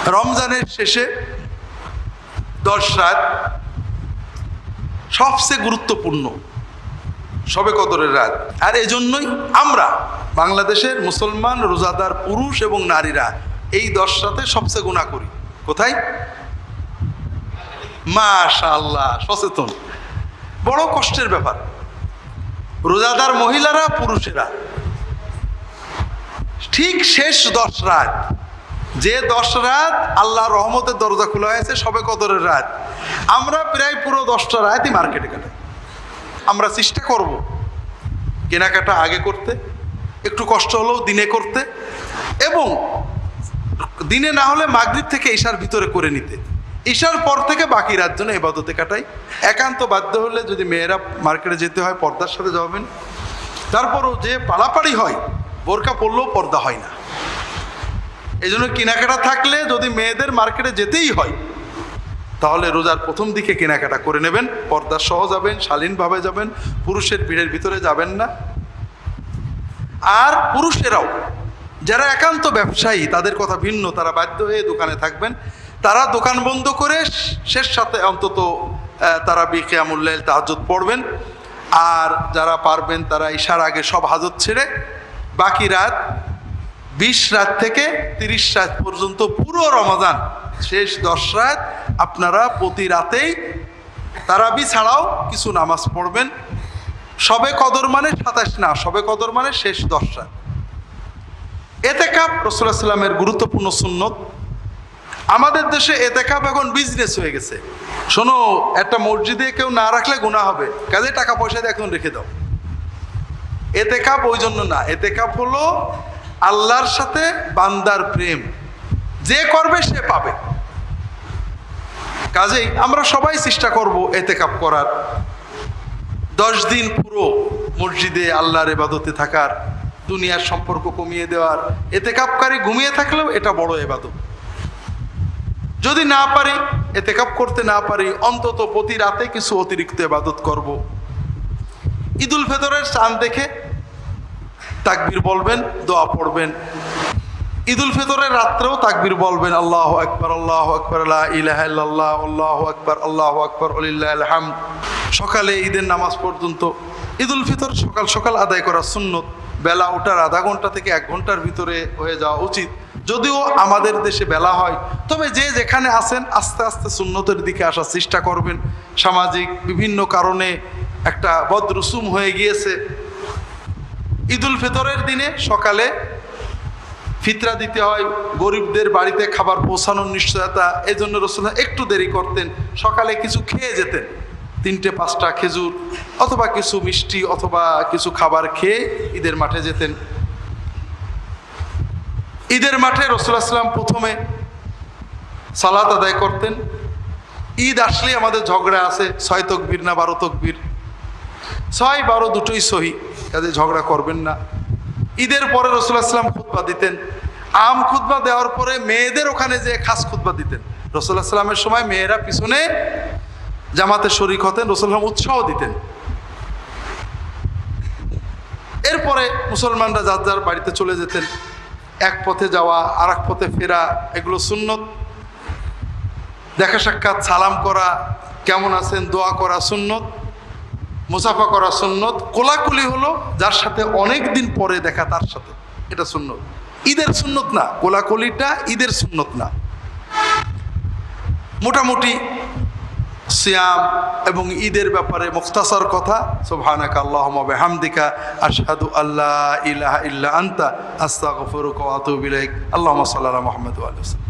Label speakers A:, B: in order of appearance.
A: রমজানের শেষে 10 রাত সবচেয়ে গুরুত্বপূর্ণ শবে কদরের রাত। আর এজন্যই আমরা বাংলাদেশের মুসলমান রোজাদার পুরুষ এবং নারীরা এই 10 রাতে সবচেয়ে গুনাহ করি। কোথায়? মাশাআল্লাহ, সচেতন। বড় কষ্টের ব্যাপার। রোজাদার মহিলারা, পুরুষেরা ঠিক শেষ 10 রাত, যে 10 রাত আল্লাহর রহমতের দরজা খোলা হয়েছে শবে কদরের রাত, আমরা প্রায় পুরো 10টা রাতই মার্কেটে কাটাই। আমরা চেষ্টা করব কেনাকাটা আগে করতে, একটু কষ্ট হলেও দিনে করতে, এবং দিনে না হলে মাগরিব থেকে ঈশার ভিতরে করে নিতে। ঈশার পর থেকে বাকি রাত জন্য ইবাদতে কাটাই। একান্ত বাধ্য হলে যদি মেয়েরা মার্কেটে যেতে হয় পর্দার সাথে যাবেন। তারপরও যে পালাপাড়ি হয়, বোরকা পরলেও পর্দা হয় না। এই জন্য কেনাকাটা থাকলে যদি মেয়েদের মার্কেটে যেতেই হয় তাহলে রোজার প্রথম দিকে কেনাকাটা করে নেবেন, পর্দা সহ যাবেন, শালীনভাবে যাবেন, পুরুষের ভিড়ের ভিতরে যাবেন না। আর পুরুষেরাও যারা একান্ত ব্যবসায়ী, তাদের কথা ভিন্ন, তারা বাধ্য হয়ে দোকানে থাকবেন। তারা দোকান বন্ধ করে শেষ সাথে অন্তত তারা কিয়ামুল লাইল তাহাজ্জুদ পড়বেন। আর যারা পারবেন তারা ঈশার আগে সব হাজত ছেড়ে বাকি রাত 20 রাত থেকে 30 রাত পর্যন্ত পুরো রমাদান শেষ 10 রাত আপনারা প্রতি রাতেই তারাবি ছাড়াও কিছু নামাজ পড়বেন। শবে কদর মানে 27 না, শবে কদর মানে শেষ 10 রাত। এতেকাফ রাসূলুল্লাহ সাল্লাল্লাহু আলাইহি ওয়াসাল্লামের গুরুত্বপূর্ণ সুন্নত। আমাদের দেশে এতেকাফ এখন বিজনেস হয়ে গেছে। শোনো, একটা মসজিদে কেউ না রাখলে গুনাহ হবে, কাজে টাকা পয়সা দিয়ে এখন রেখে দাও। এতেকাফ ওই জন্য না, এতেকাফ হলো আল্লাহর সাথে বান্দার প্রেম, যে করবে সে পাবে। কাজেই আমরা সবাই চেষ্টা করব এতেকাফ করার, 10 দিন পুরো মসজিদে আল্লাহর ইবাদতে থাকার, দুনিয়ার সম্পর্ক কমিয়ে দেওয়ার। এতেকাফকারী ঘুমিয়ে থাকলেও এটা বড় ইবাদত। যদি না পারি, এতেকাফ করতে না পারি, অন্তত প্রতি রাতে কিছু অতিরিক্ত ইবাদত করব। ঈদুল ফিতরের চাঁদ দেখে তাকবীর বলবেন, দোয়া পড়বেন। ঈদুল ফিতরের রাত্রেও তাকবীর বলবেন, আল্লাহু আকবার, আল্লাহু আকবার, লা ইলাহা ইল্লাল্লাহ, আল্লাহু আকবার, আল্লাহু আকবার, ওয়ালিল্লাহিল হামদ। সকালে ঈদের নামাজ পর্যন্ত। ঈদুল ফিতর সকাল সকাল আদায় করা সুন্নত। বেলা ওঠার আধা ঘন্টা থেকে 1 ঘন্টার ভিতরে হয়ে যাওয়া উচিত। যদিও আমাদের দেশে বেলা হয়, তবে যে যেখানে আছেন আস্তে আস্তে সুন্নতের দিকে আসার চেষ্টা করবেন। সামাজিক বিভিন্ন কারণে একটা বদরসুম হয়ে গিয়েছে। ঈদুল ফিতরের দিনে সকালে ফিতরা দিতে হয়, গরিবদের বাড়িতে খাবার পৌঁছানোর নিশ্চয়তা। এই জন্য রাসূলুল্লাহ একটু দেরি করতেন, সকালে কিছু খেয়ে যেতেন, 3-5টা খেজুর অথবা কিছু মিষ্টি অথবা কিছু খাবার খেয়ে ঈদের মাঠে যেতেন। ঈদের মাঠে রাসূলুল্লাহ সাল্লাল্লাহু আলাইহি ওয়াসাল্লাম প্রথমে সালাত আদায় করতেন। ঈদ আসলে আমাদের ঝগড়া আছে, 6 তাকবীর না 12 তাকবীর, 6-12 দুটোই সহি, কাজে ঝগড়া করবেন না। ঈদের পরে রাসূলুল্লাহ সাল্লাল্লাহু আলাইহি ওয়াসাল্লাম খুতবা দিতেন। আম খুতবা দেওয়ার পরে মেয়েদের ওখানে যে খাস খুতবা দিতেন। রাসূলুল্লাহ সাল্লাল্লাহু আলাইহি ওয়াসাল্লামের সময় মেয়েরা পিছনে জামাতে শরীক হতেন, রাসূলুল্লাহ উৎসাহ দিতেন। এরপরে মুসলমানরা যার যার বাড়িতে চলে যেতেন। এক পথে যাওয়া, আর এক পথে ফেরা, এগুলো সুন্নত। দেখা সাক্ষাৎ, সালাম করা, কেমন আছেন, দোয়া করা সুন্নত। মুসাফা করা সুন্নত। কোলাকুলি হলো যার সাথে অনেক দিন পরে দেখা, তার সাথে, এটা সুন্নত। ঈদের সুন্নত না, কোলাকুলিটা ঈদের সুন্নত না। মোটামুটি সিয়াম এবং ঈদের ব্যাপারে মুখতাসার কথা। সুবহানাকা আল্লাহুম্মা বিহামদিকা আশহাদু আল্লা ইলাহা ইল্লা আনতা আস্তাগফিরুকা ওয়া আতুবু ইলাইক। আল্লাহুম্মা সাল্লি আলা মুহাম্মাদ ওয়া আলিহি ওয়া সাল্লাম।